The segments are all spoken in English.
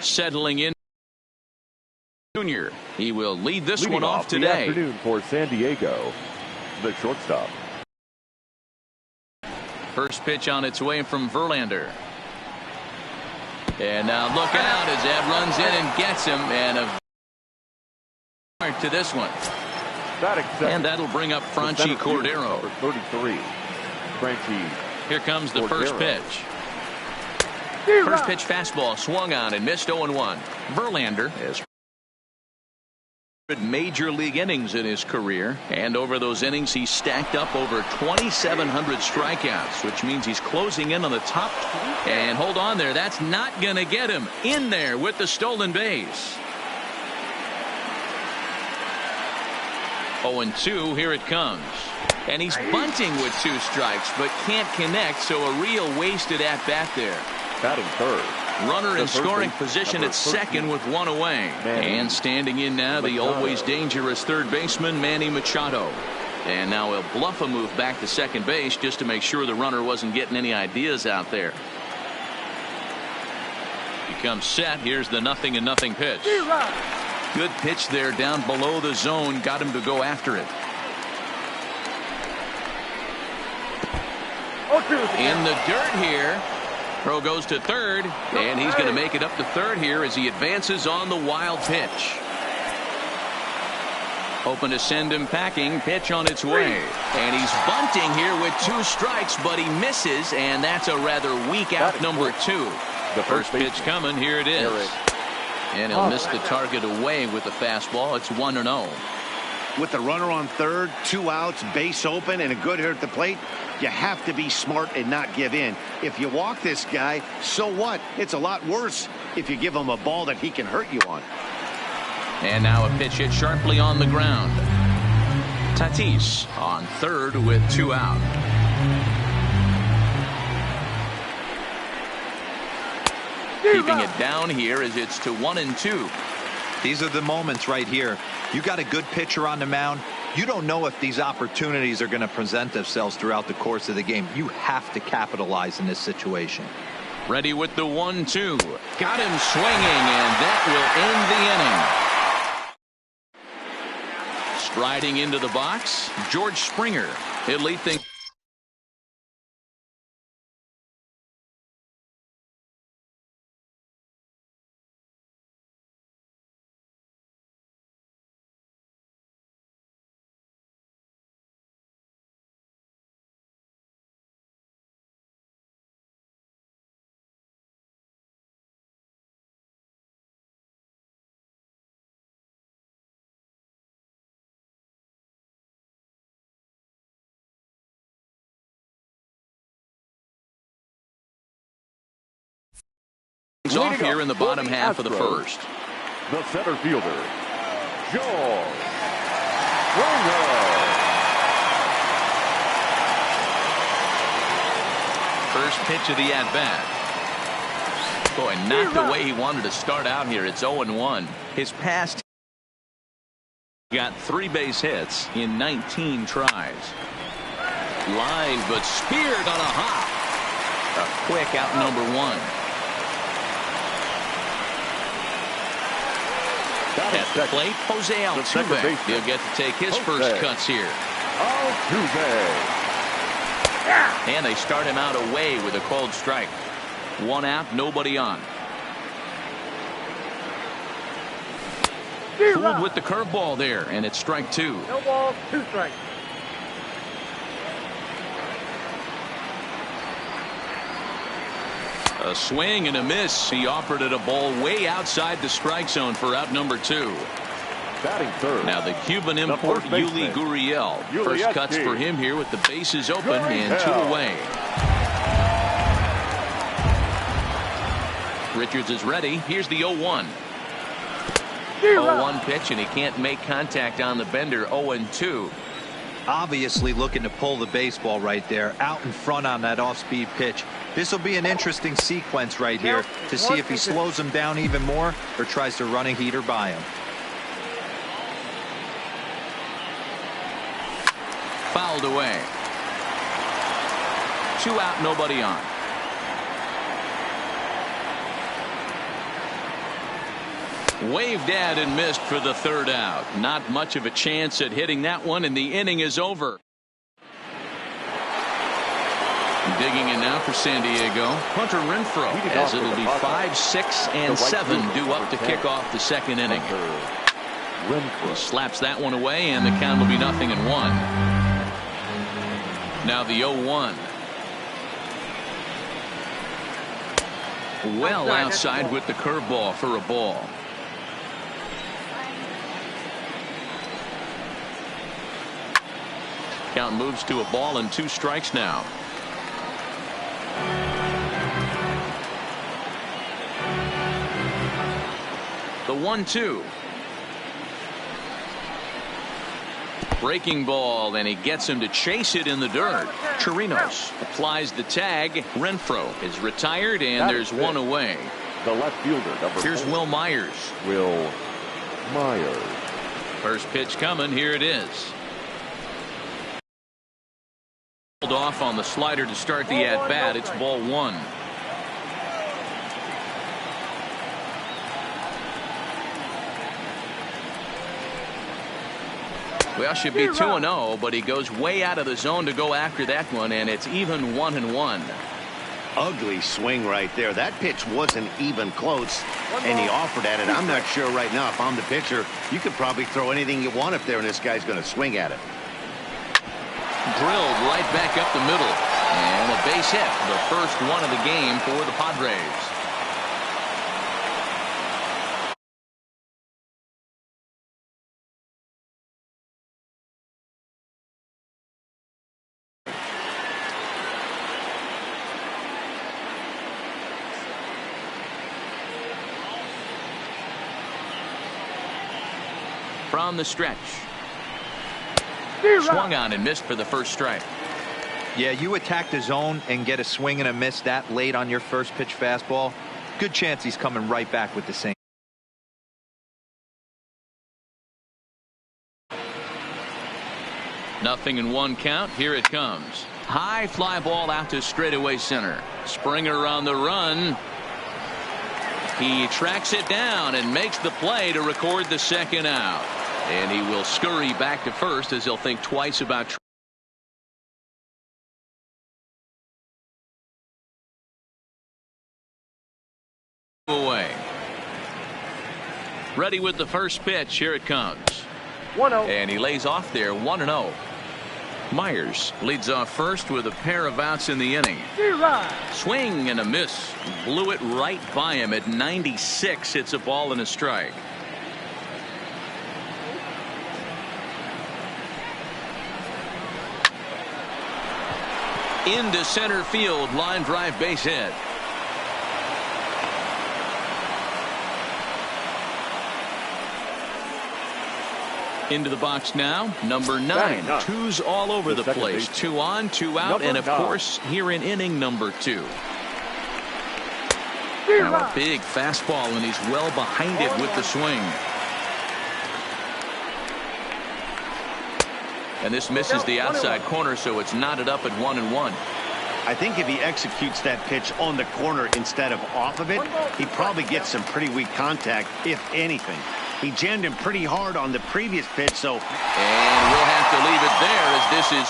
settling in. Junior. He will lead this Leading one off today. Afternoon for San Diego, the shortstop. First pitch on its way from Verlander. And now look out as that runs in and gets him. And a to this one. And that'll bring up Franchi Cordero. Number 33. Franchi. Here comes the Cordero. first pitch. First pitch fastball swung on and missed 0-1. Verlander has major league innings in his career, and over those innings he stacked up over 2,700 strikeouts, which means he's closing in on the top. And hold on there, that's not gonna get him in there with the stolen base. 0-2, here it comes. And he's bunting with 2 strikes, but can't connect, so a real wasted at bat there. Batting third. Runner in scoring position at second with 1 away. And standing in now, the always dangerous third baseman, Manny Machado. And now he'll bluff a move back to second base just to make sure the runner wasn't getting any ideas out there. He comes set. Here's the 0-0 pitch. Good pitch there down below the zone. Got him to go after it. In the dirt here. Throw goes to third, and he's going to make it up to third here as he advances on the wild pitch. Hoping to send him packing. Pitch on its way. And he's bunting here with 2 strikes, but he misses, and that's a rather weak out number 2. The first pitch coming. Here it is. And he'll miss the target away with the fastball. It's 1-0. With the runner on third, 2 outs, base open, and a good hit at the plate, you have to be smart and not give in. If you walk this guy, so what? It's a lot worse if you give him a ball that he can hurt you on. And now a pitch hit sharply on the ground. Tatis on third with 2 out. Keeping it down here as it's to 1-2. These are the moments right here. You got a good pitcher on the mound. You don't know if these opportunities are going to present themselves throughout the course of the game. You have to capitalize in this situation. Ready with the 1-2. Got him swinging, and that will end the inning. Striding into the box, George Springer. He'll lead things. Off here in the bottom half of the first. The center fielder, George Springer. First pitch of the at-bat. Boy, not the way he wanted to start out here. It's 0-1. His past got 3 base hits in 19 tries. Line, but speared on a hop. A quick out number 1. At the plate, Jose Altuve. He'll get to take his first cuts here. Altuve. And they start him out away with a cold strike. 1 out, nobody on. Fooled with the curveball there, and it's strike 2. No balls, 2 strikes. A swing and a miss. He offered it a ball way outside the strike zone for out number 2. Batting third. Now the Cuban import, Yuli Gurriel. First cuts for him here with the bases open and 2 away. Richards is ready. Here's the 0-1. 0-1 pitch, and he can't make contact on the bender. 0-2. Obviously looking to pull the baseball right there out in front on that off-speed pitch. This will be an interesting sequence right here to see if he slows him down even more or tries to run a heater by him. Fouled away. 2 out, nobody on. Waved at and missed for the third out. Not much of a chance at hitting that one, and the inning is over. Digging in now for San Diego, Hunter Renfroe, as it'll be 5, 6, and 7 due up to kick off the second inning. He slaps that one away, and the count will be 0-1. Now the 0-1. Well outside with the curveball for a ball. Count moves to a ball and 2 strikes now. The 1-2. Breaking ball, and he gets him to chase it in the dirt. Chirinos applies the tag. Renfroe is retired, and there's one away. The left fielder, number Here's 4. Will Myers. Will Myers. First pitch coming. Here it is. Pulled off on the slider to start the at-bat. It's ball 1. Well, should be 2-0, but he goes way out of the zone to go after that one, and it's even 1-1. Ugly swing right there. That pitch wasn't even close, and he offered at it. I'm not sure right now if I'm the pitcher. You could probably throw anything you want up there, and this guy's going to swing at it. Drilled right back up the middle, and a base hit, the first one of the game for the Padres. From the stretch. Swung on and missed for the first strike. Yeah, you attack the zone and get a swing and a miss that late on your first pitch fastball. Good chance he's coming right back with the same. 0-1 count. Here it comes. High fly ball out to straightaway center. Springer on the run. He tracks it down and makes the play to record the second out. And he will scurry back to first as he'll think twice about away. Ready with the first pitch. Here it comes. 1-0. And he lays off there. 1-0. Myers leads off first with a pair of outs in the inning. Swing and a miss. Blew it right by him at 96. It's a ball and a strike. Into center field. Line drive base hit. Into the box now, number 9. 2's all over the place. 2 on, 2 out, and of course here in inning number 2. Now a big fastball, and he's well behind it with the swing. And this misses the outside corner, so it's knotted up at 1-1. I think if he executes that pitch on the corner instead of off of it, he probably gets some pretty weak contact, if anything. He jammed him pretty hard on the previous pitch, so. And we'll have to leave it there as this is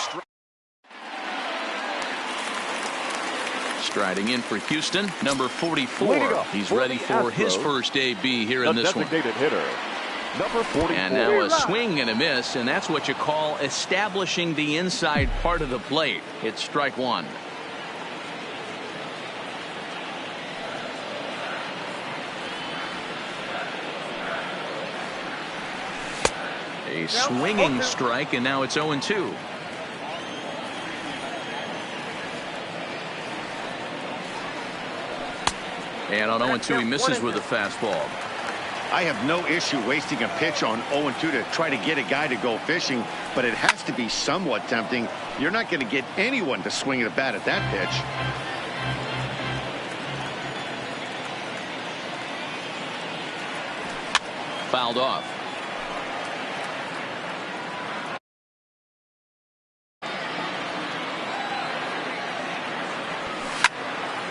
striding in for Houston, number 44. He's ready for his first AB here in this one. Designated hitter, number 44. And now a swing and a miss, and that's what you call establishing the inside part of the plate. It's strike 1. A swinging strike, and now it's 0-2. And on 0-2, he misses with a fastball. I have no issue wasting a pitch on 0-2 to try to get a guy to go fishing, but it has to be somewhat tempting. You're not going to get anyone to swing at a bat at that pitch. Fouled off.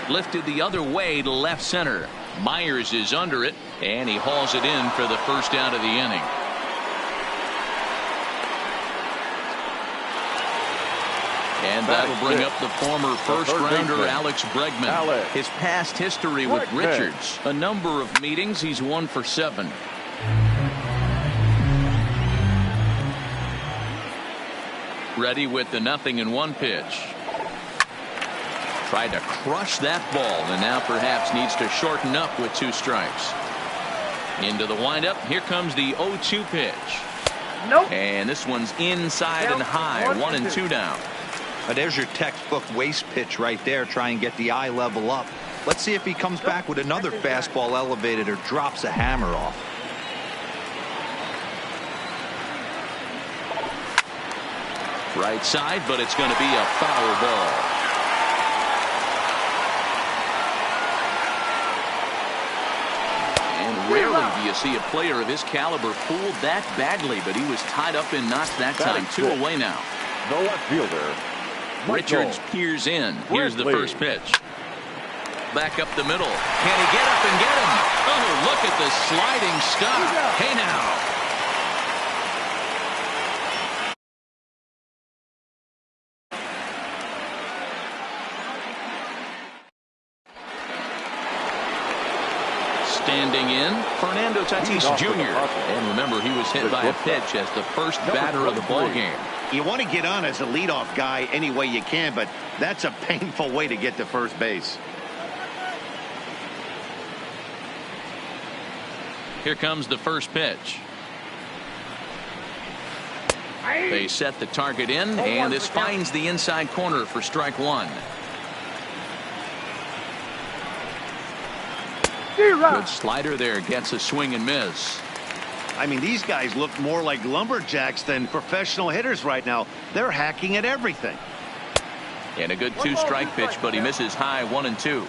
Lifted the other way to left center. Myers is under it, and he hauls it in for the first out of the inning. And that'll bring up the former first-rounder Alex Bregman. His past history with Richards, a number of meetings, he's 1 for 7. Ready with the 0-1 pitch. Tried to crush that ball, and now perhaps needs to shorten up with 2 strikes. Into the windup. Here comes the 0-2 pitch. Nope. And this one's inside and high. 1-2 down. There's your textbook waste pitch right there. Try and get the eye level up. Let's see if he comes back with another fastball elevated or drops a hammer off. Right side, but it's going to be a foul ball. And rarely do you see a player of his caliber fooled that badly, but he was tied up and knocked that time. 2 away now. The left fielder, Richards peers in. Here's the first pitch. Back up the middle. Can he get up and get him? Oh, look at the sliding stop. Hey now. Standing in, Fernando Tatis Jr. And remember, he was hit by a pitch as the first batter of the ball game. You want to get on as a leadoff guy any way you can, but that's a painful way to get to first base. Here comes the first pitch. They set the target in, and this finds the inside corner for strike 1. Good slider there, gets a swing and miss. I mean, these guys look more like lumberjacks than professional hitters right now. They're hacking at everything. And a good 2-strike pitch, but he misses high. 1-2.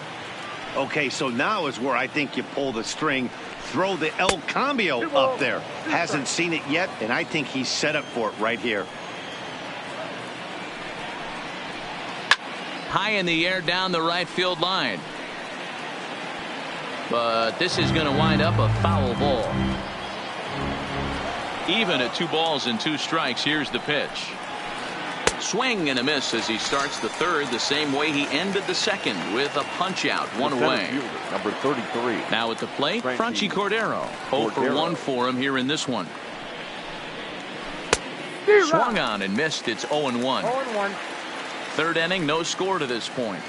Okay, so now is where I think you pull the string. Throw the El Cambio up there. Hasn't seen it yet, and I think he's set up for it right here. High in the air down the right field line. But this is going to wind up a foul ball. Even at 2 balls and 2 strikes. Here's the pitch. Swing and a miss as he starts the third the same way he ended the second, with a punch out. 1 away. Number 33. Now at the plate, Franchy Cordero. 0 for 1 for him here in this one. Swung on and missed. It's 0-1. 0-1. Third inning, no score to this point.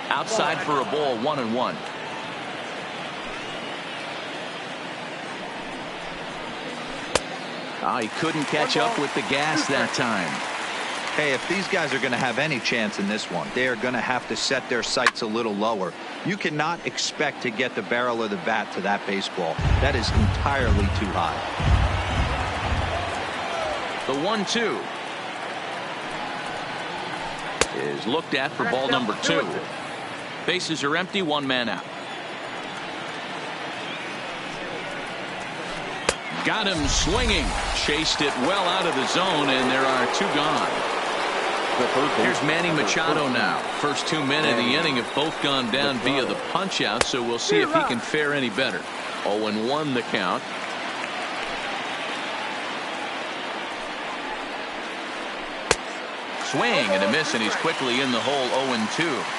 Outside for a ball. 1-1. He couldn't catch up with the gas that time. Hey, if these guys are going to have any chance in this one, they are going to have to set their sights a little lower. You cannot expect to get the barrel of the bat to that baseball. That is entirely too high. The 1-2 is looked at for ball number 2. Bases are empty, 1 man out. Got him swinging. Chased it well out of the zone, and there are 2 gone. Here's Manny Machado now. First 2 men in the inning have both gone down via the punch out, so we'll see if he can fare any better. 0-1 the count. Swing and a miss, and he's quickly in the hole. 0-2.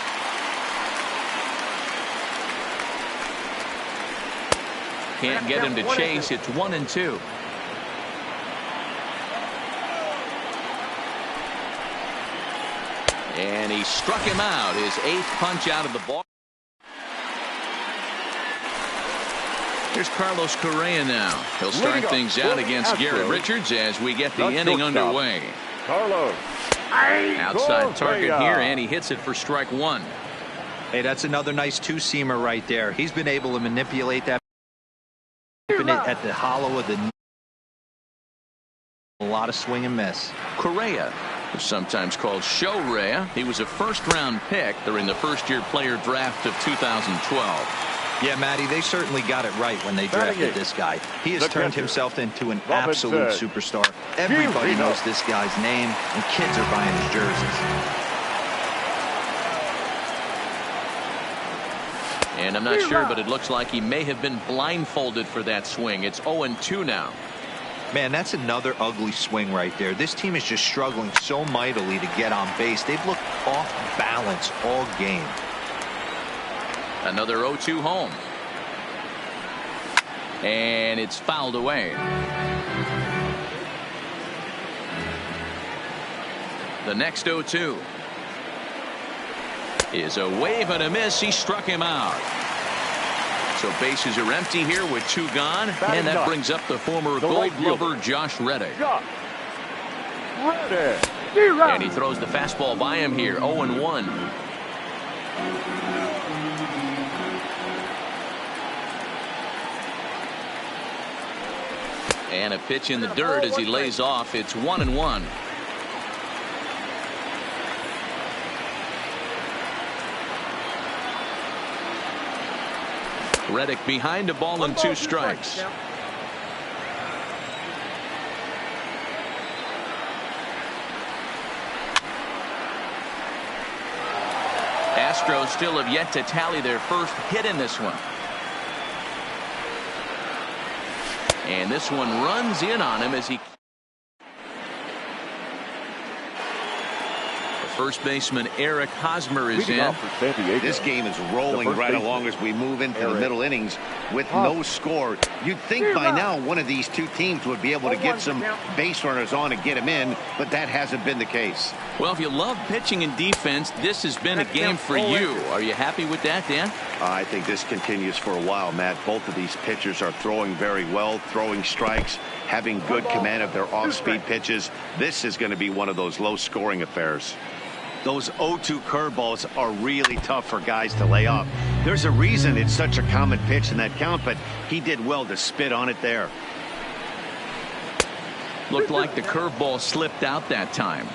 Can't get him to chase. It's 1-2. And he struck him out. His 8th punch out of the ball. Here's Carlos Correa now. He'll start things out against Garrett Richards as we get the inning underway. Carlos. Outside target here, and he hits it for strike 1. Hey, that's another nice 2-seamer right there. He's been able to manipulate that. Keeping it at the hollow of the knee. A lot of swing and miss. Correa, sometimes called Show Rea. He was a first-round pick during the first-year player draft of 2012. Yeah, Matty, they certainly got it right when they drafted this guy. He has turned himself into an absolute superstar. Everybody knows this guy's name, and kids are buying his jerseys. And I'm not sure, but it looks like he may have been blindfolded for that swing. It's 0-2 now. Man, that's another ugly swing right there. This team is just struggling so mightily to get on base. They've looked off balance all game. Another 0-2 home. And it's fouled away. The next 0-2 is a wave and a miss. He struck him out. So bases are empty here with 2 gone. And that brings up the former Gold Glover Josh Reddick. And he throws the fastball by him here. 0-1. And a pitch in the dirt as he lays off. It's 1-1. Reddick behind a ball and 2 strikes. Astros still have yet to tally their first hit in this one. And this one runs in on him as he. First baseman Eric Hosmer is in. This game is rolling right along as we move into the middle innings with no score. You'd think by now one of these 2 teams would be able to get some base runners on and get them in, but that hasn't been the case. Well, if you love pitching and defense, this has been a game for you. Are you happy with that, Dan? I think this continues for a while, Matt. Both of these pitchers are throwing very well, throwing strikes, having good command of their off-speed pitches. This is going to be one of those low-scoring affairs. Those 0-2 curveballs are really tough for guys to lay off. There's a reason it's such a common pitch in that count, but he did well to spit on it there. Looked like the curveball slipped out that time.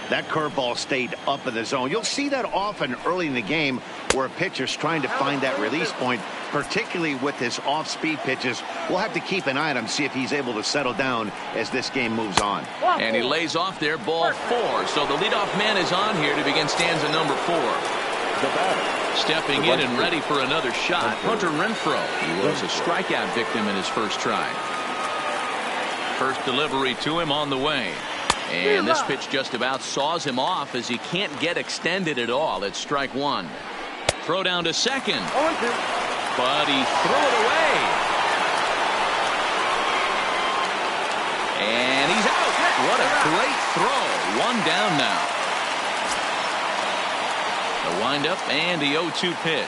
That curveball stayed up in the zone. You'll see that often early in the game where a pitcher's trying to find that release point, particularly with his off-speed pitches. We'll have to keep an eye on him, see if he's able to settle down as this game moves on. And he lays off there, ball 4. So the leadoff man is on here to begin stanza number 4. Stepping in and ready for another shot, Hunter Renfroe. He was a strikeout victim in his first try. First delivery to him on the way. And this pitch just about saws him off as he can't get extended at all. It's strike 1. Throw down to second. But he threw it away. And he's out. What a great throw. 1 down now. The windup and the 0-2 pitch.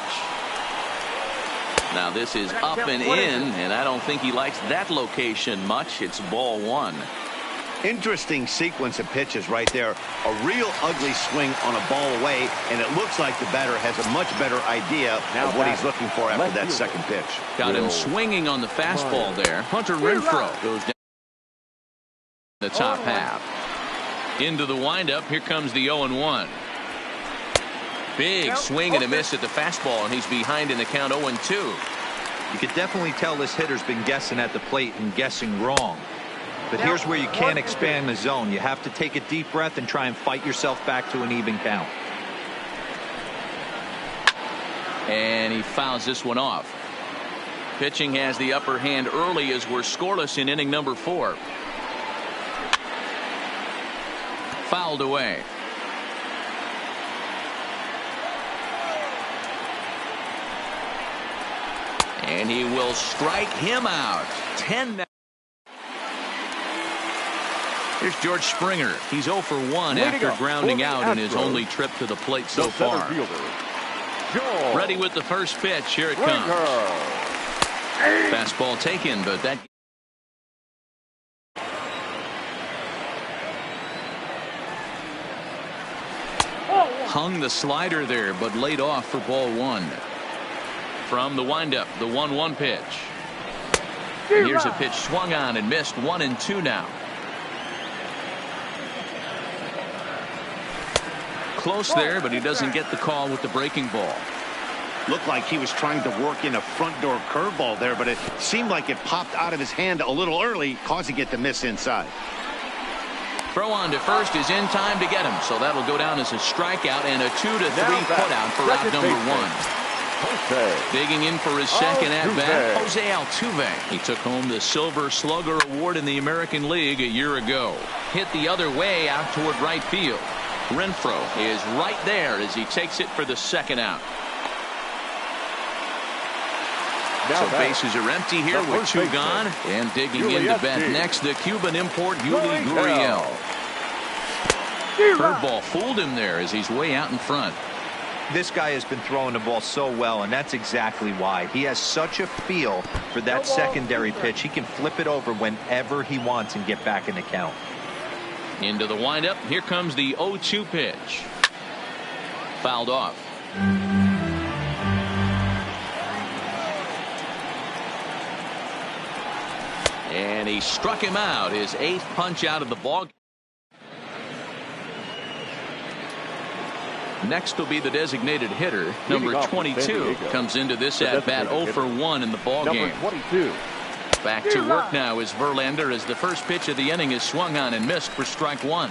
Now this is up and in, and I don't think he likes that location much. It's ball 1. Interesting sequence of pitches right there. A real ugly swing on a ball away, and it looks like the batter has a much better idea of what he's looking for after that second pitch. Got him swinging on the fastball there. Hunter Renfroe goes down the top half. Into the windup. Here comes the 0-1. Big swing and a miss at the fastball, and he's behind in the count 0-2. You could definitely tell this hitter's been guessing at the plate and guessing wrong. But here's where you can't expand the zone. You have to take a deep breath and try and fight yourself back to an even count. And he fouls this one off. Pitching has the upper hand early as we're scoreless in inning number 4. Fouled away. And he will strike him out. 10 now. Here's George Springer. He's 0 for 1 after grounding out in his only trip to the plate so far. Ready with the first pitch. Here it comes. Fastball taken, but that hung the slider there, but laid off for ball 1. From the windup, the 1-1 pitch. And here's a pitch swung on and missed. 1-2 now. Close there, but he doesn't get the call with the breaking ball. Looked like he was trying to work in a front door curveball there, but it seemed like it popped out of his hand a little early, causing it to miss inside. Throw on to first is in time to get him, so that'll go down as a strikeout and a 2-3 putout for out number 1. Digging in for his second at-bat, Jose Altuve. He took home the Silver Slugger Award in the American League a year ago. Hit the other way out toward right field. Renfroe is right there as he takes it for the second out. So bases are empty here with two gone. And digging in to bat next, the Cuban import Yuli Gurriel. Curveball fooled him there as he's way out in front. This guy has been throwing the ball so well, and that's exactly why. He has such a feel for that secondary pitch. He can flip it over whenever he wants and get back in the count. Into the windup. Here comes the 0-2 pitch. Fouled off. And he struck him out. His 8th punch out of the ball. Next will be the designated hitter. Number 22 comes into this at-bat 0 for 1 in the ball game. Number 22. Back to work now is Verlander as the first pitch of the inning is swung on and missed for strike one.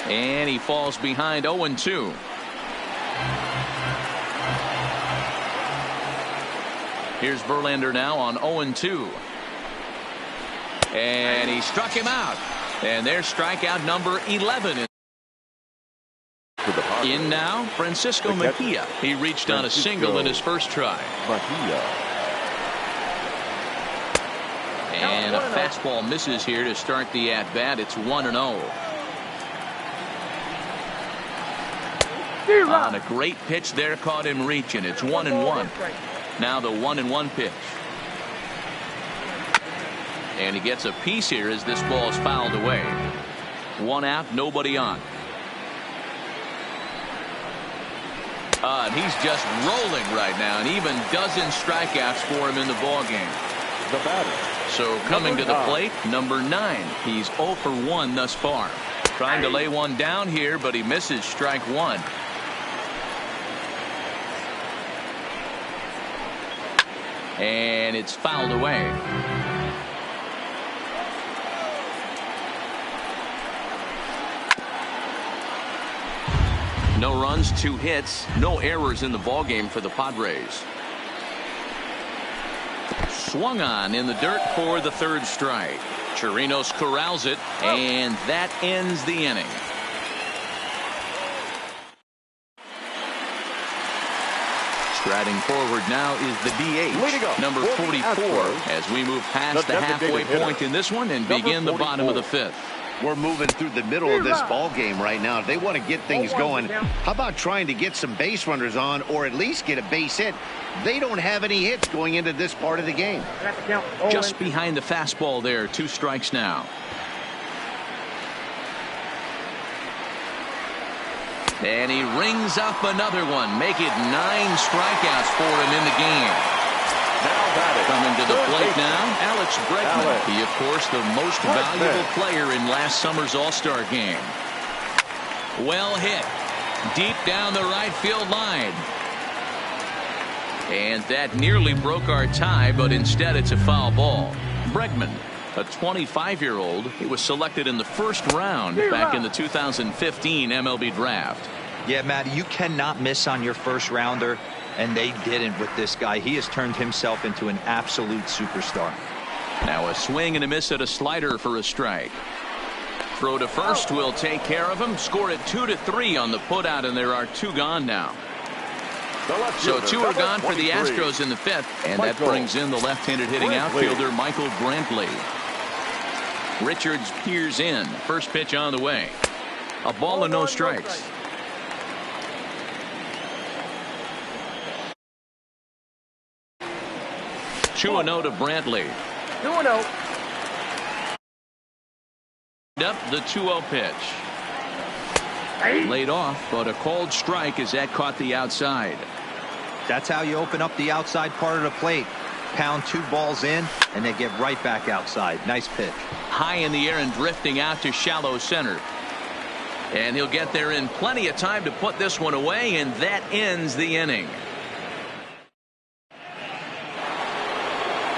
And he falls behind 0-2. Here's Verlander now on 0-2. And he struck him out. And there's strikeout number 11. In now, Francisco Mejia. He reached on a single in his first try. And a fastball misses here to start the at-bat. It's 1-0. On a great pitch there, caught him reaching. It's 1-1. Now the 1-1 pitch. And he gets a piece here as this ball is fouled away. 1 out, nobody on. And he's just rolling right now, and even dozen strikeouts for him in the ball game. The batter. So coming to the plate, number 9. He's 0 for 1 thus far. Trying to lay one down here, but he misses strike one. And it's fouled away. No runs, 2 hits, no errors in the ballgame for the Padres. Swung on in the dirt for the 3rd strike. Chirinos corrals it, and that ends the inning. Striding forward now is the DH, number 44, as we move past the halfway point in this one and begin the bottom of the 5th. We're moving through the middle of this ball game right now. If they want to get things going, how about trying to get some base runners on or at least get a base hit? They don't have any hits going into this part of the game. Just behind the fastball there, 2 strikes now. And he rings up another one. Make it 9 strikeouts for him in the game. Coming to the plate now, Alex Bregman. He, of course, the most valuable player in last summer's All-Star game. Well hit. Deep down the right field line. And that nearly broke our tie, but instead it's a foul ball. Bregman, a 25-year-old, he was selected in the 1st round back in the 2015 MLB draft. Yeah, Matt, you cannot miss on your 1st rounder. And they didn't with this guy. He has turned himself into an absolute superstar. Now a swing and a miss at a slider for a strike. Throw to first will take care of him. Score it 2-3 on the putout, and there are 2 gone now. So 2 are gone for the Astros in the 5th, and that brings in the left-handed hitting outfielder Michael Brantley. Richards peers in. First pitch on the way. A ball and no strikes. Two-0 to Brantley. 2-0. Up the 2-0 pitch. Laid off, but a called strike as that caught the outside. That's how you open up the outside part of the plate. Pound 2 balls in, and they get right back outside. Nice pitch. High in the air and drifting out to shallow center. And he'll get there in plenty of time to put this one away, and that ends the inning.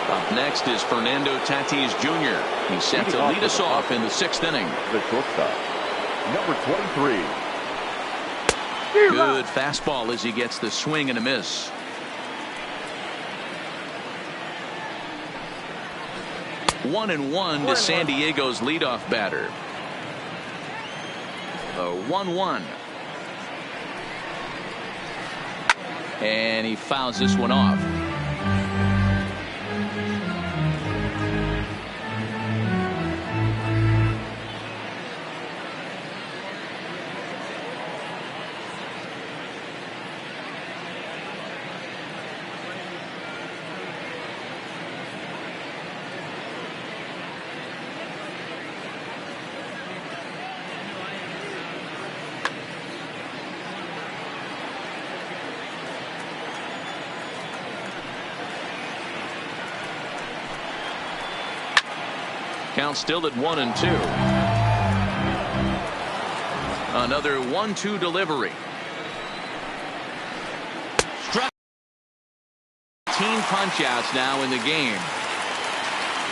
Up next is Fernando Tatis Jr. He's set to lead us off in the 6th inning. The shortstop, number 23. Good fastball as he gets the swing and a miss. 1-1 to San Diego's leadoff batter. A 1-1. And he fouls this one off. Count still at 1-2. Another 1-2 delivery. Struck. 15 punch outs now in the game.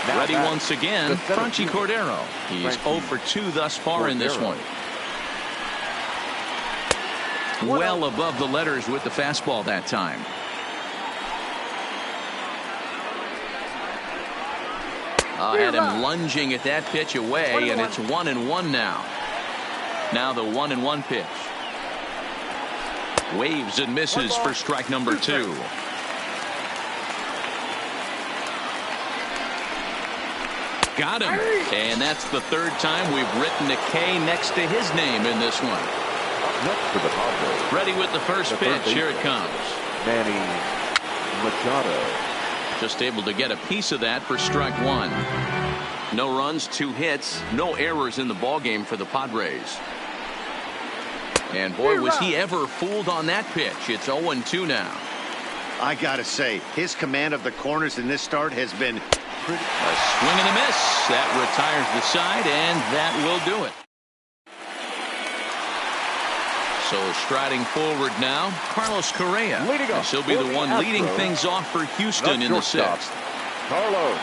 Ready once again, Franchy Cordero. He's 0 for 2 thus far in this one. Well above the letters with the fastball that time. Had him lunging at that pitch away, and it's 1-1 now. Now the 1-1 pitch. Waves and misses for strike number 2. Got him. And that's the third time we've written a K next to his name in this one. Next to the Padres. Ready with the first pitch. Here it comes. Manny Machado. Just able to get a piece of that for strike 1. No runs, 2 hits, no errors in the ballgame for the Padres. And boy, was he ever fooled on that pitch. It's 0-2 now. I gotta say, his command of the corners in this start has been pretty. A swing and a miss. That retires the side, and that will do it. So striding forward now, Carlos Correa. He'll be the one leading things off for Houston in the 6th. Carlos.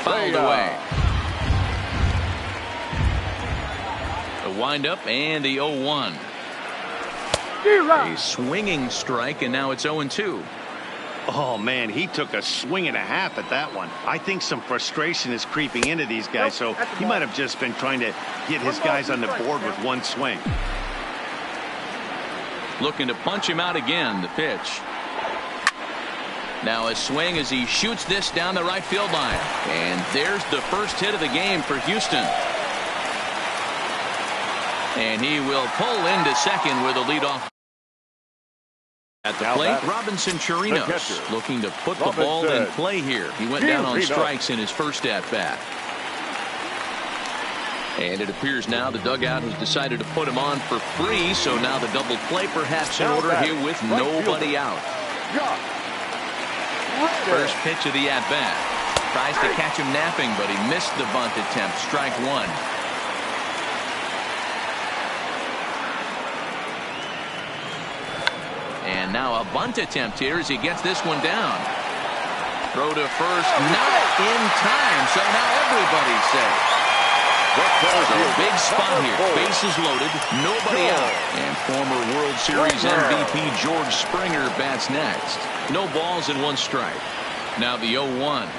Fouled away. A windup and the 0-1. A swinging strike, and now it's 0-2. Oh, man, he took a swing and a half at that one. I think some frustration is creeping into these guys, so he might have just been trying to get his guys on the board with one swing. Looking to punch him out again. The pitch. Now a swing as he shoots this down the right field line. And there's the first hit of the game for Houston. And he will pull into second with a leadoff. At the plate, Robinson Chirinos looking to put the ball in play here. He went down on strikes in his first at-bat. And it appears now the dugout has decided to put him on for free, so now the double play perhaps in order here with nobody out. First pitch of the at-bat. Tries to catch him napping, but he missed the bunt attempt. Strike 1. And now a bunt attempt here as he gets this one down. Throw to first, not in time, so now everybody's safe. So big spot here. Bases loaded. Nobody out. And former World Series MVP George Springer bats next. No balls and 1 strike. Now the 0-1.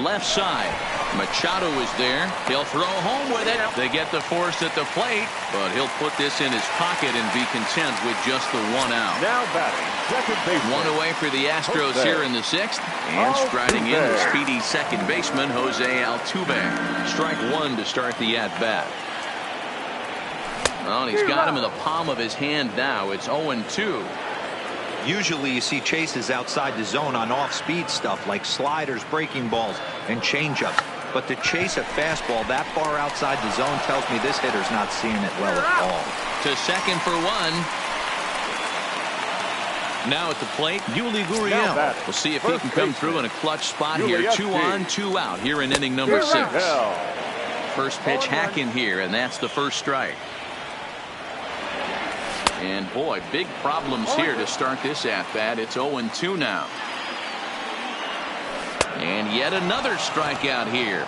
Left side. Machado is there. He'll throw home with it. They get the force at the plate, but he'll put this in his pocket and be content with just the 1 out. Now batting, second baseman. 1 away for the Astros here in the 6th. And striding in the speedy second baseman, Jose Altuve. Strike 1 to start the at-bat. Well, he's got him in the palm of his hand now. It's 0-2. Usually you see chases outside the zone on off-speed stuff like sliders, breaking balls, and changeups. But to chase a fastball that far outside the zone tells me this hitter's not seeing it well at all. To second for 1. Now at the plate, Yuli Gurriel. We'll see if he can come through in a clutch spot here. 2 on, 2 out here in inning number 6. First pitch hacking here, and that's the first strike. And boy, big problems here to start this at-bat. It's 0-2 now. And yet another strikeout here.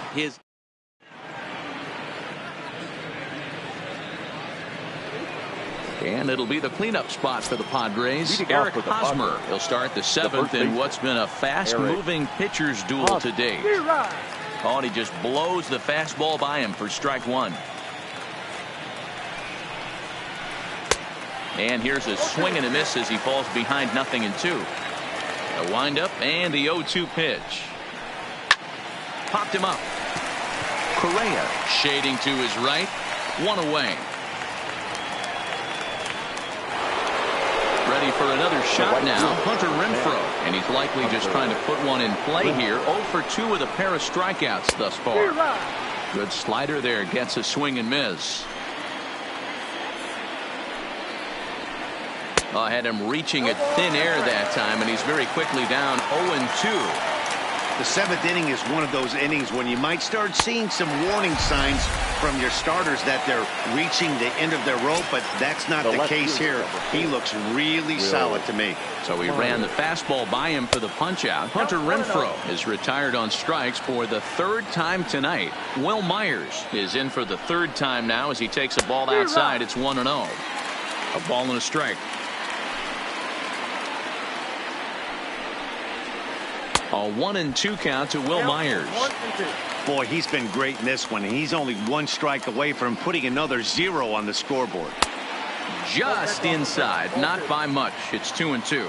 And it'll be the cleanup spot for the Padres. Leading off Eric for the Hosmer. Padres. He'll start the seventh first in baseman, what's been a fast-moving pitcher's duel to date. Oh, and he just blows the fastball by him for strike one. And here's a swing and a miss as he falls behind 0-2. A windup and the 0-2 pitch. Popped him up. Correa shading to his right. One away. Ready for another shot now. Hunter Renfroe. And he's likely just trying to put one in play here. 0 for 2 with a pair of strikeouts thus far. Good slider there. Gets a swing and miss. Had him reaching at thin air that time, and he's very quickly down 0-2. The seventh inning is one of those innings when you might start seeing some warning signs from your starters that they're reaching the end of their rope, but that's not the case here. He looks really solid to me. So he ran the fastball by him for the punch-out. Hunter Renfroe is retired on strikes for the third time tonight. Will Myers is in for the third time now as he takes a ball outside. It's 1-0. A ball and a strike. A 1-2 count to Will Myers. Boy, he's been great in this one. He's only one strike away from putting another 0 on the scoreboard. Just inside, not by much. It's 2-2.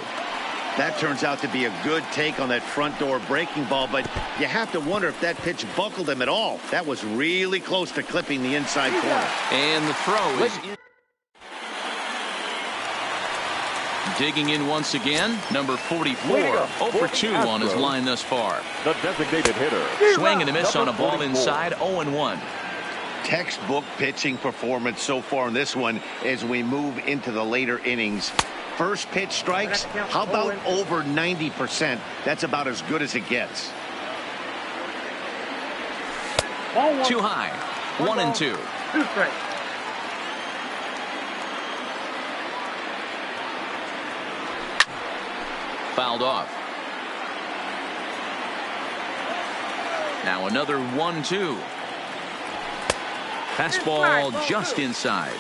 That turns out to be a good take on that front door breaking ball, but you have to wonder if that pitch buckled him at all. That was really close to clipping the inside corner. And the throw is in. Digging in once again, number 44, 0 for 2 on his line thus far. The designated hitter. Swing and a miss on a ball inside, 0-1. Textbook pitching performance so far in this one as we move into the later innings. First pitch strikes, how about over 90%? That's about as good as it gets. Too high, 1-2. Fouled off. Now another 1-2. Fastball just inside.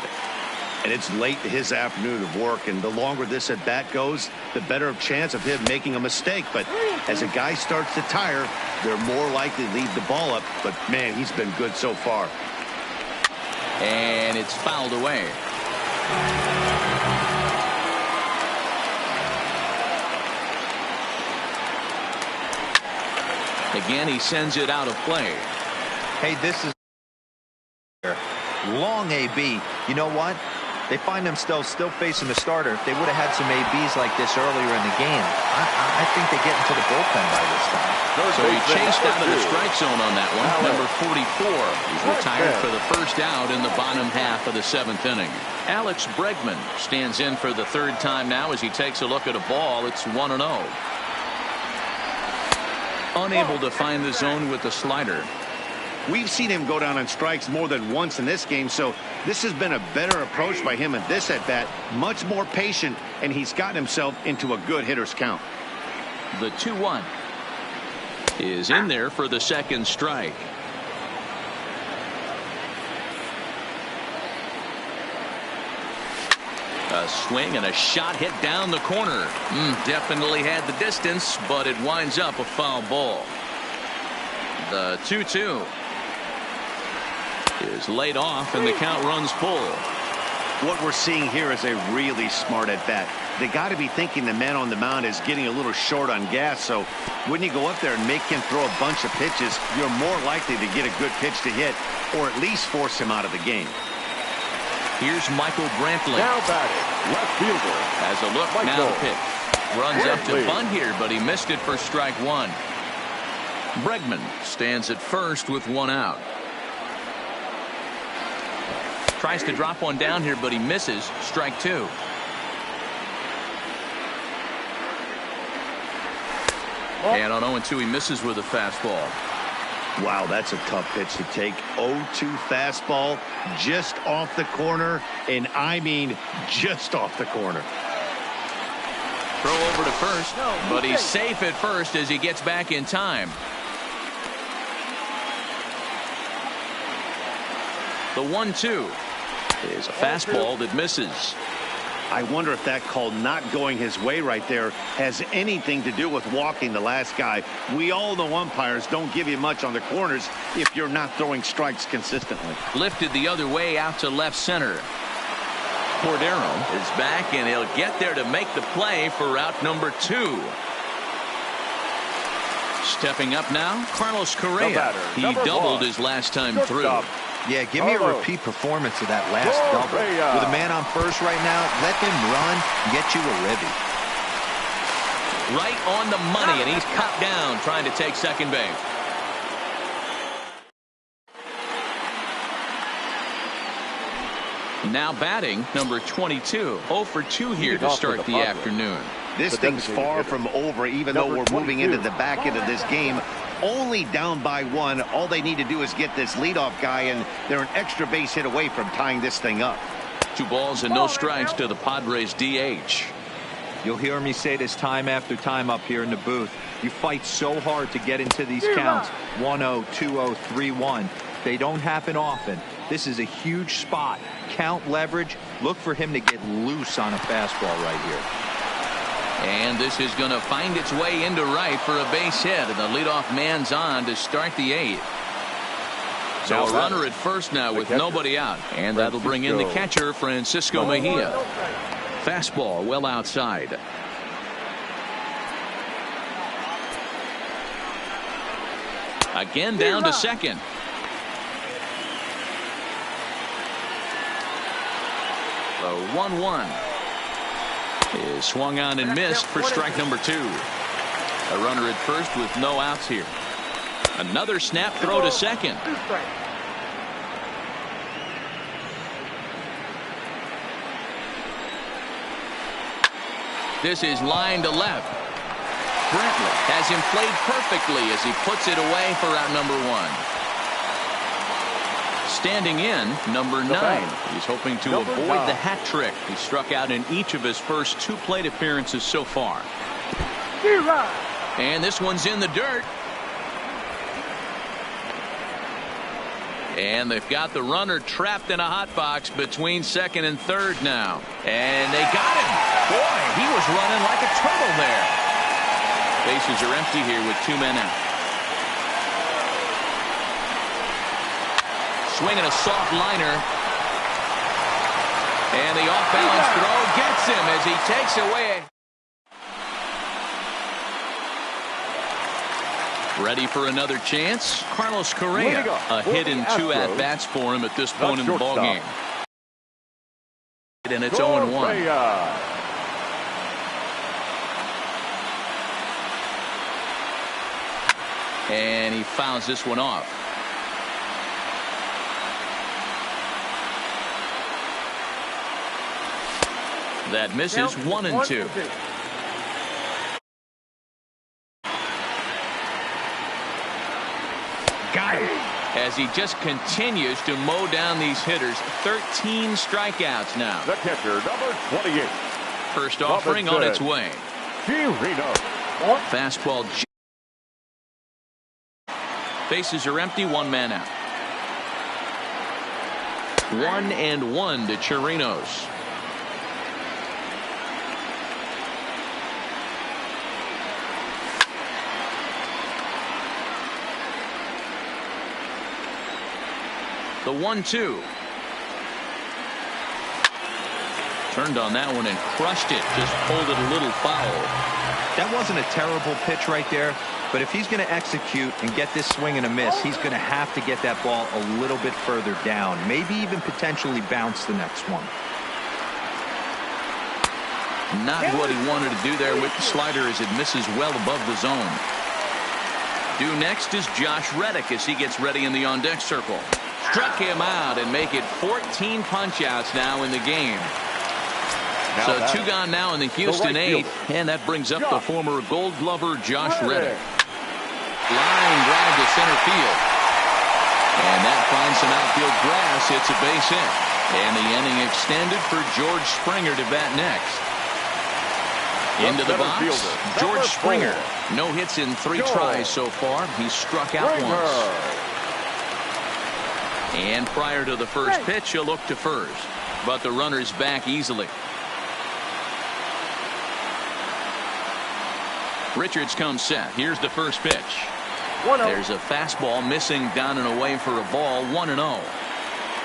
And it's late his afternoon of work, and the longer this at bat goes, the better of chance of him making a mistake. But as a guy starts to tire, they're more likely to leave the ball up. But man, he's been good so far. And it's fouled away. Again, he sends it out of play. Hey, this is long AB. You know what? They find themselves still facing the starter. If they would have had some ABs like this earlier in the game, I think they get into the bullpen by this time. So he chased out of the strike zone on that one. Number 44 is retired for the first out in the bottom half of the seventh inning. Alex Bregman stands in for the third time now as he takes a look at a ball. It's 1-0. Unable to find the zone with the slider. We've seen him go down on strikes more than once in this game, so this has been a better approach by him at this at-bat. Much more patient, and he's gotten himself into a good hitter's count. The 2-1 is in there for the second strike. A swing and a shot hit down the corner. Definitely had the distance, but it winds up a foul ball. The 2-2 is laid off, and the count runs full. What we're seeing here is a really smart at-bat. They got to be thinking the man on the mound is getting a little short on gas, so when you go up there and make him throw a bunch of pitches, you're more likely to get a good pitch to hit, or at least force him out of the game. Here's Michael Brantley. Now batting, left fielder. Has a look, now the pitch. Runs up to bunt here, but he missed it for strike one. Bregman stands at first with one out. Tries to drop one down here, but he misses. Strike two. And on 0-2, he misses with a fastball. Wow, that's a tough pitch to take. 0-2 fastball just off the corner, and I mean just off the corner. Throw over to first, but he's safe at first as he gets back in time. The 1-2 is a fastball that misses. I wonder if that call not going his way right there has anything to do with walking the last guy. We all know umpires don't give you much on the corners if you're not throwing strikes consistently. Lifted the other way out to left center. Cordero is back, and he'll get there to make the play for out number 2. Stepping up now, Carlos Correa. He doubled his last time through. Yeah, give me a repeat performance of that last double. With a man on first right now, let him run and get you a ribby. Right on the money, and he's cut down trying to take second base. Now batting, number 22. 0 for 2 here to start the afternoon. This thing's far from over, even though we're moving into the back end of this game. Only down by 1. All they need to do is get this leadoff guy, and they're an extra base hit away from tying this thing up. 2 balls and no strikes to the Padres DH. You'll hear me say this time after time up here in the booth. You fight so hard to get into these counts. 1-0, 2-0, 3-1. They don't happen often. This is a huge spot. Count leverage. Look for him to get loose on a fastball right here. And this is going to find its way into right for a base hit. And the leadoff man's on to start the 8th. So a runner at first now with nobody out. And that'll bring in the catcher, Francisco Mejia. Fastball well outside. Again down to second. The 1-1 is swung on and missed for strike number 2. A runner at first with no outs here. Another snap throw to second. This is line to left. Brantley has him played perfectly as he puts it away for out number 1. Standing in, number 9. He's hoping to avoid the hat trick. He struck out in each of his first 2 plate appearances so far. And this one's in the dirt. And they've got the runner trapped in a hot box between second and third now. And they got him. Boy, he was running like a turtle there. Bases are empty here with 2 men out. Swinging a soft liner. And the off-balance throw gets him as he takes away. Ready for another chance. Carlos Correa. A hit in 2 at-bats for him at this point in the ballgame. And it's 0-1. And he fouls this one off. That misses. 1-2. Got him. As he just continues to mow down these hitters. 13 strikeouts now. The catcher, number 28. First offering on its way. Fastball. Bases are empty. 1 man out. 1-1 to Chirinos. The 1-2. Turned on that one and crushed it. Just pulled it a little foul. That wasn't a terrible pitch right there. But if he's going to execute and get this swing and a miss, he's going to have to get that ball a little bit further down. Maybe even potentially bounce the next one. Not what he wanted to do there with the slider as it misses well above the zone. Due next is Josh Reddick as he gets ready in the on-deck circle. Struck him out and make it 14 punch-outs now in the game. So 2 gone now in the Houston 8th, and that brings up the former Gold Glover Josh Reddick. Line drive to center field. And that finds some outfield grass. It's a base hit. And the inning extended for George Springer to bat next. Into the box, George Springer. No hits in 3 tries so far. He's struck out once. And prior to the first pitch, he'll look to first. But the runner's back easily. Richards comes set. Here's the first pitch. There's a fastball missing down and away for a ball. 1-0.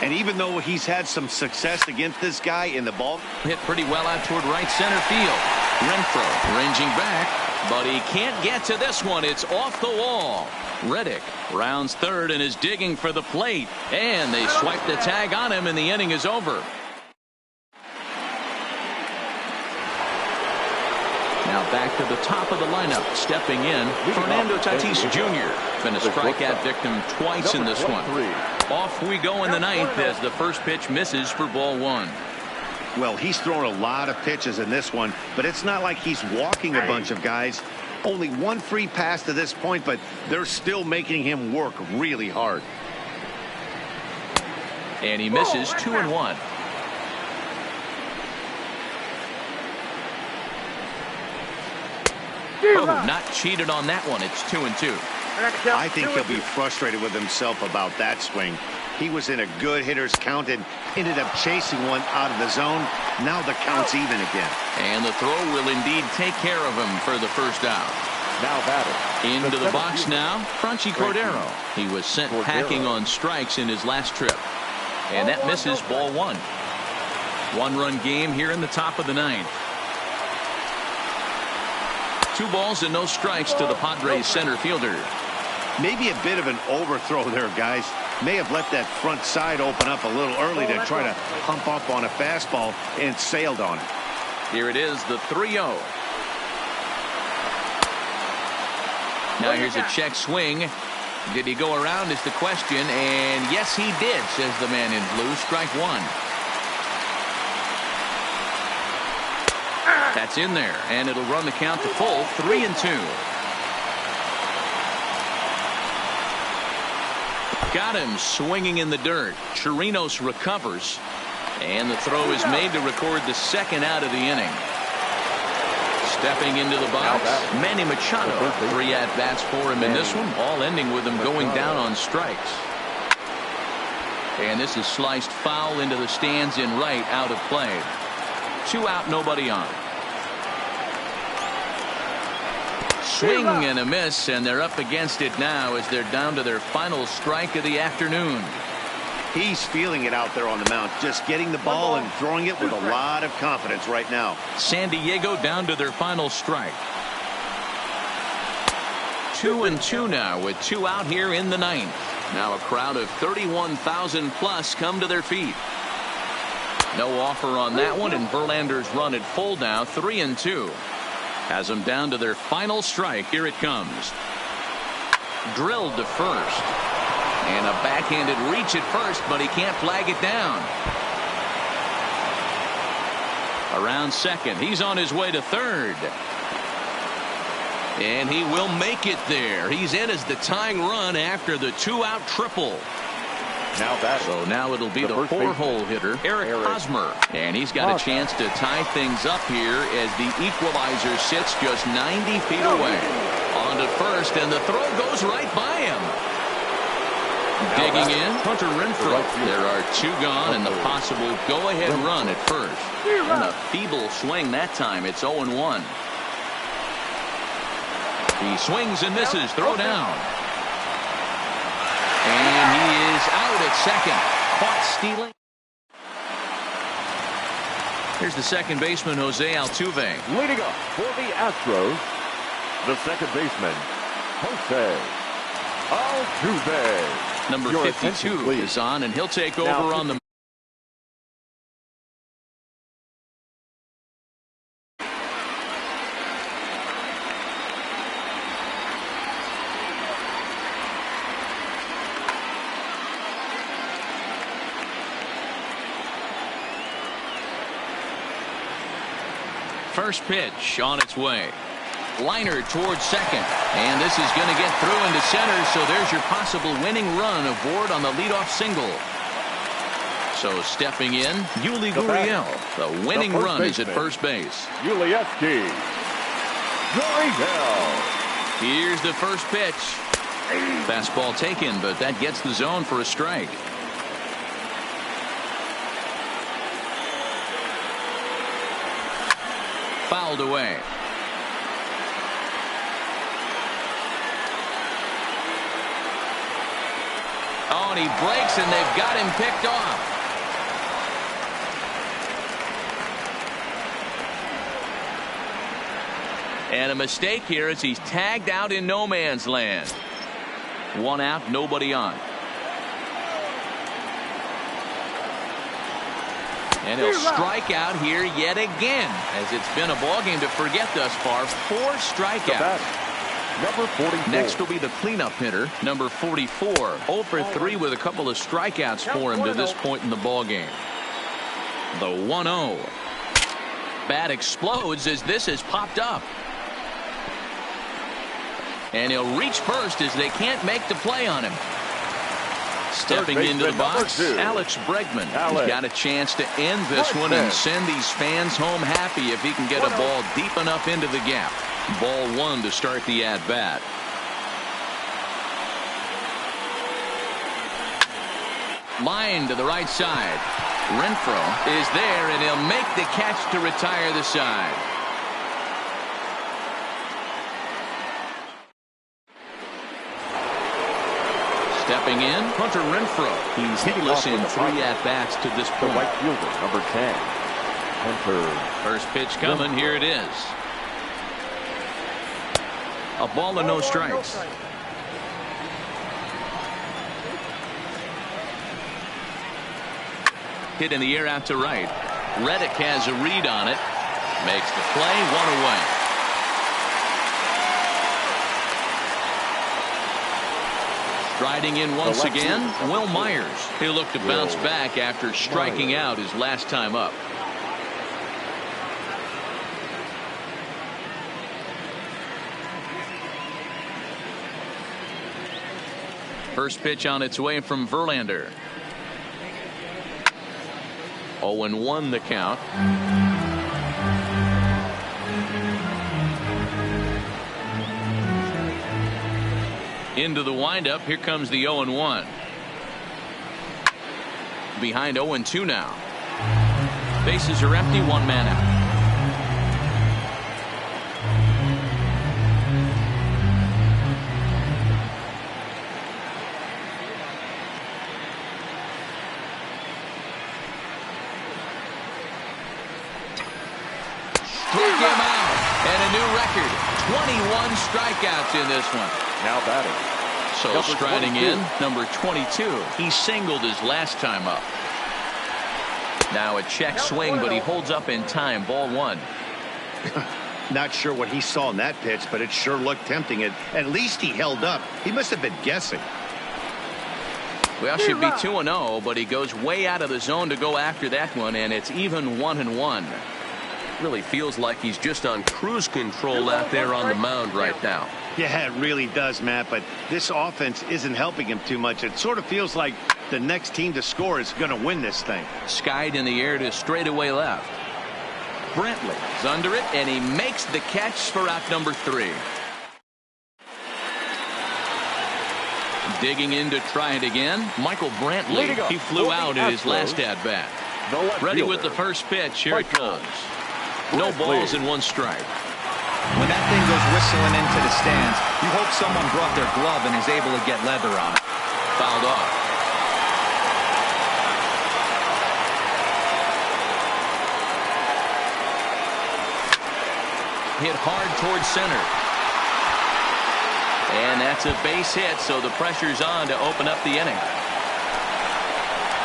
And even though he's had some success against this guy in the ball, hit pretty well out toward right center field. Renfroe ranging back, but he can't get to this one. It's off the wall. Reddick rounds third and is digging for the plate, and they swipe the tag on him, and the inning is over. Now back to the top of the lineup. Stepping in, Fernando Tatis Jr. Been a strikeout victim twice in this one. Off we go in the ninth as the first pitch misses for ball one. Well, he's thrown a lot of pitches in this one, but it's not like he's walking a bunch of guys. Only one free pass to this point, but they're still making him work really hard. And he misses 2-1. Oh, not cheated on that one. It's 2-2. I think he'll be frustrated with himself about that swing. He was in a good hitter's count and ended up chasing one out of the zone. Now the count's even again. And the throw will indeed take care of him for the first out. Now batter. Into the box now, Franchy Cordero. He was sent packing on strikes in his last trip. And that misses ball one. One-run game here in the top of the ninth. 2 balls and no strikes to the Padres center fielder. Maybe a bit of an overthrow there, guys. May have left that front side open up a little early to try to pump up on a fastball and sailed on it. Here it is, the 3-0. Now here's a check swing. Did he go around is the question, and yes he did, says the man in blue. Strike one. That's in there, and it'll run the count to full. 3-2. Got him swinging in the dirt. Chirinos recovers, and the throw is made to record the second out of the inning. Stepping into the box, Manny Machado. 3 at-bats for him in this one, all ending with him going down on strikes. And this is sliced foul into the stands in right, out of play. 2 out, nobody on. Swing and a miss, and they're up against it now as they're down to their final strike of the afternoon. He's feeling it out there on the mound, just getting the ball and throwing it with a lot of confidence right now. San Diego down to their final strike. 2-2 now with 2 out here in the ninth. Now a crowd of 31,000 plus come to their feet. No offer on that one, and Verlander's run at full now. 3-2. Has them down to their final strike. Here it comes. Drilled to first. And a backhanded reach at first, but he can't flag it down. Around second. He's on his way to third. And he will make it there. He's in as the tying run after the 2-out triple. So now it'll be the 4-hole hitter, Eric Hosmer. And he's got a chance to tie things up here as the equalizer sits just 90 feet away. On to first, and the throw goes right by him. Digging in, Hunter Renfroe. There are 2 gone and the possible go-ahead run at first. And a feeble swing that time. It's 0-1. He swings and misses. Throw down. And he is out at second. Caught stealing. Here's the second baseman, Jose Altuve. Leading up for the Astros, the second baseman, Jose Altuve. Number 52 is on, and he'll take over on the first pitch on its way. Liner towards second, and this is going to get through into center, so there's your possible winning run aboard on the leadoff single. So stepping in, Yuli Gurriel. The winning run is at first base. Yuli Gurriel. Here's the first pitch. Fastball taken, but that gets the zone for a strike. Fouled away. Oh, and he breaks, and they've got him picked off. And a mistake here as he's tagged out in no man's land. 1 out, nobody on. And he'll strike out here yet again, as it's been a ball game to forget thus far. 4 strikeouts. Number 44. Next will be the cleanup hitter, number 44. 0 for 3 with a couple of strikeouts for him to this point in the ball game. The 1-0. Bat explodes as this has popped up. And he'll reach first as they can't make the play on him. Stepping into the box, Alex Bregman. He's got a chance to end this one and send these fans home happy if he can get a ball deep enough into the gap. Ball 1 to start the at-bat. Line to the right side. Renfroe is there, and he'll make the catch to retire the side. Stepping in, Hunter Renfroe. He's hitless in 3 at-bats to this point. The right fielder, number 10. Hunter. First pitch coming. Here it is. A ball and no strikes. Hit in the air out to right. Reddick has a read on it. Makes the play. 1 away. Striding in once again, Will Myers. He'll look to bounce back after striking out his last time up. First pitch on its way from Verlander. 0-1 the count. Into the windup. Here comes the 0-1. Behind 0-2 now. Bases are empty. 1 man out. Struck him out. And a new record. 21 strikeouts in this one. Now batting. So striding in, number 22. He singled his last time up. Now a check swing, but he holds up in time. Ball 1. Not sure what he saw in that pitch, but it sure looked tempting. At least he held up. He must have been guessing. Well, should be 2-0, but he goes way out of the zone to go after that one, and it's even 1-1. Really feels like he's just on cruise control out there on the mound right now. Yeah, it really does, Matt, but this offense isn't helping him too much. It sort of feels like the next team to score is going to win this thing. Skied in the air to straightaway left. Brantley is under it, and he makes the catch for out number 3. Digging in to try it again, Michael Brantley. He flew out in his last at-bat. Ready with the first pitch. Here it comes. No balls and 1 strike. When that thing goes whistling into the stands, you hope someone brought their glove and is able to get leather on it. Fouled off. Hit hard towards center. And that's a base hit, so the pressure's on to open up the inning.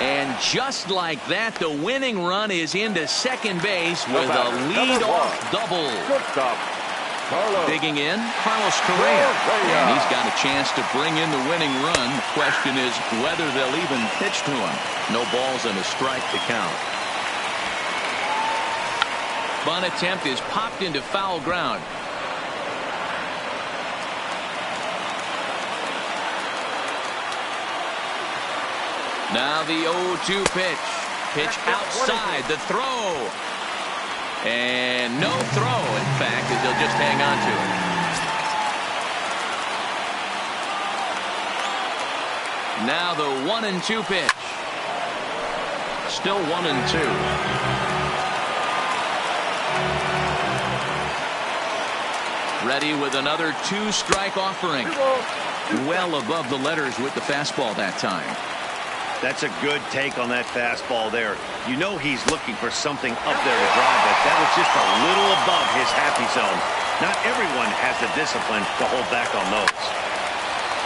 And just like that, the winning run is into second base with a lead-off double. Good stop. Digging in, Carlos Correa. And he's got a chance to bring in the winning run. The question is whether they'll even pitch to him. No balls and a strike to count. Bunt attempt is popped into foul ground. Now the 0-2 pitch. Pitch outside. The throw. And no throw, in fact, as they'll just hang on to it. Now the 1-2 pitch. Still 1-2. Ready with another 2-strike offering. Well above the letters with the fastball that time. That's a good take on that fastball there. You know he's looking for something up there to drive it. That was just a little above his happy zone. Not everyone has the discipline to hold back on those.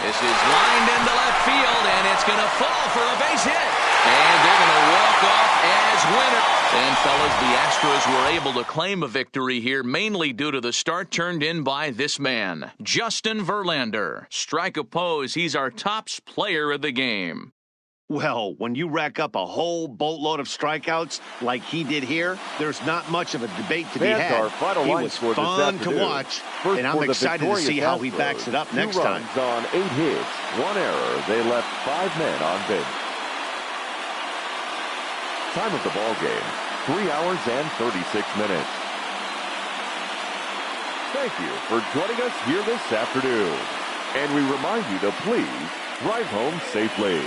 This is lined into left field, and it's going to fall for a base hit. And they're going to walk off as winner. And, fellas, the Astros were able to claim a victory here, mainly due to the start turned in by this man, Justin Verlander. Strike oppose, he's our tops player of the game. Well, when you rack up a whole boatload of strikeouts like he did here, there's not much of a debate to be had. He was fun to watch, and I'm excited to see how he backs it up next time. 2 runs on 8 hits, 1 error. They left 5 men on base. Time of the ball game, 3 hours and 36 minutes. Thank you for joining us here this afternoon. And we remind you to please drive home safely.